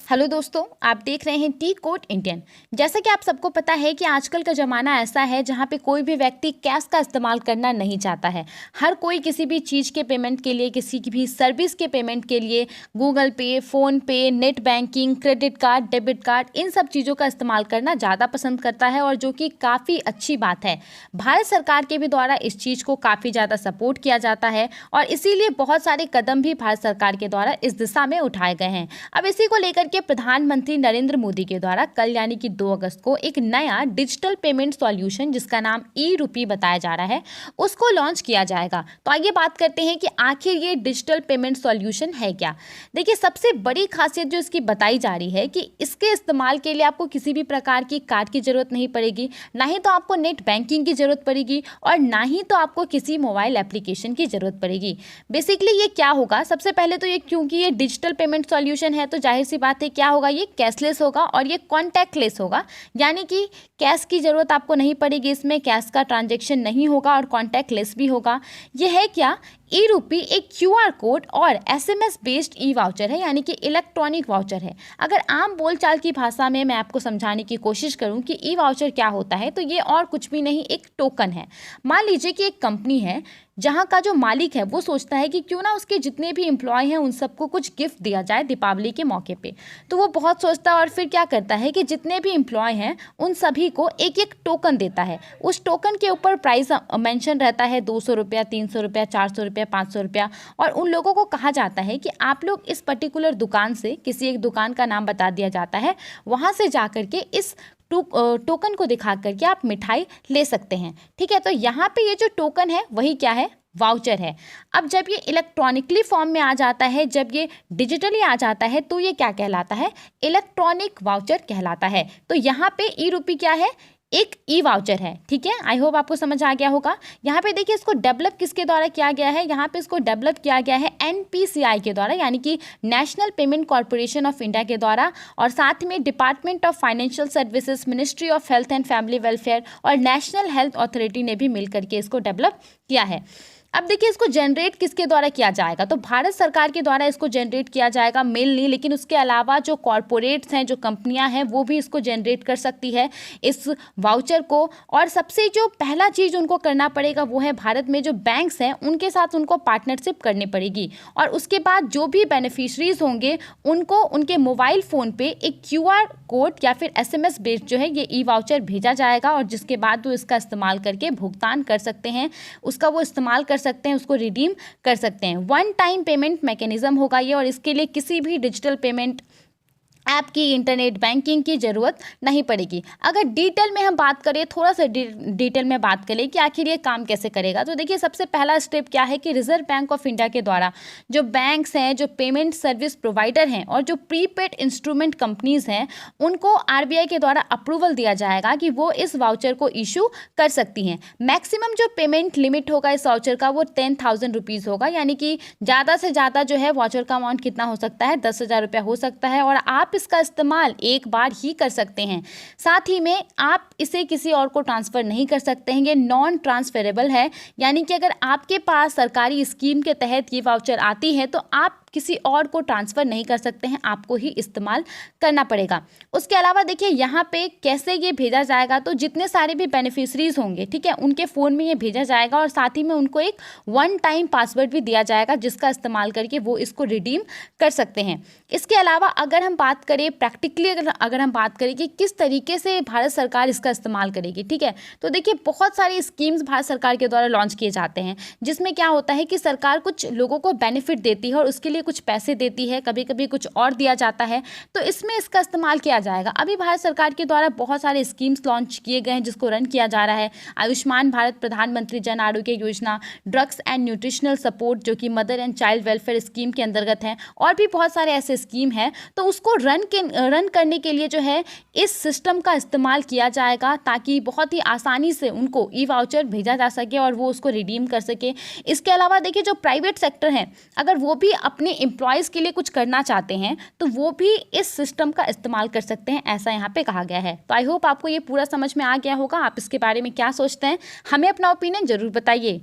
Hello दोस्तों, आप देख रहे हैं टी कोड इंडियन। जैसा कि आप सबको पता है कि आजकल का ज़माना ऐसा है जहां पे कोई भी व्यक्ति कैश का इस्तेमाल करना नहीं चाहता है। हर कोई किसी भी चीज़ के पेमेंट के लिए, किसी की भी सर्विस के पेमेंट के लिए Google pay, phone pay, net banking, credit card, debit card, इन सब चीज़ों का इस्तेमाल करना ज़्यादा पसंद करता है और जो कि काफ़ी अच्छी बात है। भारत सरकार के भी द्वारा इस चीज़ को काफ़ी ज़्यादा सपोर्ट किया जाता है और इसीलिए बहुत सारे कदम भी भारत सरकार के द्वारा इस दिशा में उठाए गए हैं। अब इसी को लेकर के प्रधानमंत्री नरेंद्र मोदी के द्वारा कल यानी कि 2 अगस्त को एक नया डिजिटल पेमेंट सॉल्यूशन जिसका नाम ई-रूपी बताया जा रहा है, उसको लॉन्च किया जाएगा। तो आइए बात करते हैं कि आखिर ये डिजिटल पेमेंट सॉल्यूशन है क्या। देखिए, सबसे बड़ी खासियत जो इसकी बताई जा रही है कि इसके इस्तेमाल के लिए आपको किसी भी प्रकार की कार्ड की जरूरत नहीं पड़ेगी, ना ही तो आपको नेट बैंकिंग की जरूरत पड़ेगी और ना ही तो आपको किसी मोबाइल एप्लीकेशन की जरूरत पड़ेगी। बेसिकली ये क्या होगा, सबसे पहले तो ये क्योंकि ये डिजिटल पेमेंट सॉल्यूशन है तो जाहिर सी बात है क्या होगा, ये कैशलेस होगा और ये कॉन्टैक्टलेस होगा, यानी कि कैश की ज़रूरत आपको नहीं पड़ेगी, इसमें कैश का ट्रांजैक्शन नहीं होगा और कॉन्टैक्टलेस भी होगा। ये है क्या, ई-रूपी एक क्यूआर कोड और एसएमएस बेस्ड ई वाउचर है, यानी कि इलेक्ट्रॉनिक वाउचर है। अगर आम बोलचाल की भाषा में मैं आपको समझाने की कोशिश करूं कि ई वाउचर क्या होता है, तो ये और कुछ भी नहीं, एक टोकन है। मान लीजिए कि एक कंपनी है जहां का जो मालिक है वो सोचता है कि क्यों ना उसके जितने भी एम्प्लॉय हैं उन सबको कुछ गिफ्ट दिया जाए दीपावली के मौके पे। तो वो बहुत सोचता है और फिर क्या करता है कि जितने भी एम्प्लॉय हैं उन सभी को एक एक टोकन देता है। उस टोकन के ऊपर प्राइस मेंशन रहता है, 200 रुपया, 300 रुपया, 400 रुपया, 500 रुपया, और उन लोगों को कहा जाता है कि आप लोग इस पर्टिकुलर दुकान से, किसी एक दुकान का नाम बता दिया जाता है, वहाँ से जा करके इस टोकन को दिखा करके आप मिठाई ले सकते हैं। ठीक है, तो यहाँ पे ये जो टोकन है वही क्या है, वाउचर है। अब जब ये इलेक्ट्रॉनिकली फॉर्म में आ जाता है, जब ये डिजिटली आ जाता है, तो ये क्या कहलाता है, इलेक्ट्रॉनिक वाउचर कहलाता है। तो यहाँ पे ई-रूपी क्या है, एक ई वाउचर है। ठीक है, आई होप आपको समझ आ गया होगा। यहाँ पे देखिए, इसको डेवलप किसके द्वारा किया गया है, यहाँ पे इसको डेवलप किया गया है एनपीसीआई के द्वारा, यानी कि national payment corporation of India के द्वारा, और साथ में department of financial services, ministry of health and family welfare और नेशनल हेल्थ अथॉरिटी ने भी मिलकर के इसको डेवलप किया है। अब देखिए, इसको जनरेट किसके द्वारा किया जाएगा, तो भारत सरकार के द्वारा इसको जनरेट किया जाएगा, मेल नहीं, लेकिन उसके अलावा जो कॉरपोरेट्स हैं, जो कंपनियां हैं, वो भी इसको जनरेट कर सकती है इस वाउचर को। और सबसे जो पहला चीज़ उनको करना पड़ेगा वो है, भारत में जो बैंक्स हैं उनके साथ उनको पार्टनरशिप करनी पड़ेगी, और उसके बाद जो भी बेनिफिशरीज होंगे उनको उनके मोबाइल फ़ोन पे एक क्यूआर कोड या फिर एसएमएस बेस्ड जो है ये ई वाउचर भेजा जाएगा, और जिसके बाद वो इसका इस्तेमाल करके भुगतान कर सकते हैं, उसका वो इस्तेमाल कर सकते हैं, उसको रिडीम कर सकते हैं। वन टाइम पेमेंट मैकेनिज्म होगा ये, और इसके लिए किसी भी डिजिटल पेमेंट ऐप की, इंटरनेट बैंकिंग की ज़रूरत नहीं पड़ेगी। अगर डिटेल में हम बात करें, थोड़ा सा डिटेल में बात करें कि आखिर ये काम कैसे करेगा, तो देखिए, सबसे पहला स्टेप क्या है कि रिजर्व बैंक ऑफ इंडिया के द्वारा जो बैंक्स हैं, जो पेमेंट सर्विस प्रोवाइडर हैं और जो प्रीपेड इंस्ट्रूमेंट कंपनीज़ हैं, उनको आरबीआई के द्वारा अप्रूवल दिया जाएगा कि वो इस वाउचर को इशू कर सकती हैं। मैक्सिमम जो पेमेंट लिमिट होगा इस वाउचर का वो 10,000 रुपीज़ होगा, यानी कि ज़्यादा से ज़्यादा जो है वाउचर का अमाउंट कितना हो सकता है, 10,000 रुपया हो सकता है, और आप इसका इस्तेमाल एक बार ही कर सकते हैं। साथ ही में आप इसे किसी और को ट्रांसफ़र नहीं कर सकते हैं, ये नॉन ट्रांसफरेबल है, यानी कि अगर आपके पास सरकारी स्कीम के तहत ये वाउचर आती है तो आप किसी और को ट्रांसफ़र नहीं कर सकते हैं, आपको ही इस्तेमाल करना पड़ेगा। उसके अलावा देखिए, यहाँ पे कैसे ये भेजा जाएगा, तो जितने सारे भी बेनिफिशरीज होंगे, ठीक है, उनके फ़ोन में ये भेजा जाएगा, और साथ ही में उनको एक वन टाइम पासवर्ड भी दिया जाएगा जिसका इस्तेमाल करके वो इसको रिडीम कर सकते हैं। इसके अलावा अगर हम बात करें प्रैक्टिकली, अगर हम बात करें कि किस तरीके से भारत सरकार इसका इस्तेमाल करेगी, ठीक है, तो देखिए, बहुत सारी स्कीम्स भारत सरकार के द्वारा लॉन्च किए जाते हैं, जिसमें क्या होता है कि सरकार कुछ लोगों को बेनिफिट देती है और उसके लिए कुछ पैसे देती है, कभी कभी कुछ और दिया जाता है, तो इसमें इसका इस्तेमाल किया जाएगा। अभी भारत सरकार के द्वारा बहुत सारे स्कीम्स लॉन्च किए गए हैं जिसको रन किया जा रहा है। आयुष्मान भारत प्रधानमंत्री Jan Arogya Yojana, drugs and nutritional support जो कि mother and child welfare scheme के अंतर्गत है, और भी बहुत सारे ऐसे स्कीम हैं। तो उसको रन करने के लिए जो है इस सिस्टम का इस्तेमाल किया जाएगा, ताकि बहुत ही आसानी से उनको ई वाउचर भेजा जा सके और वो उसको रिडीम कर सके। इसके अलावा देखिए, जो प्राइवेट सेक्टर है, अगर वो भी अपने एम्प्लॉयज़ के लिए कुछ करना चाहते हैं तो वो भी इस सिस्टम का इस्तेमाल कर सकते हैं, ऐसा यहाँ पे कहा गया है। तो आई होप आपको ये पूरा समझ में आ गया होगा। आप इसके बारे में क्या सोचते हैं, हमें अपना ओपिनियन ज़रूर बताइए।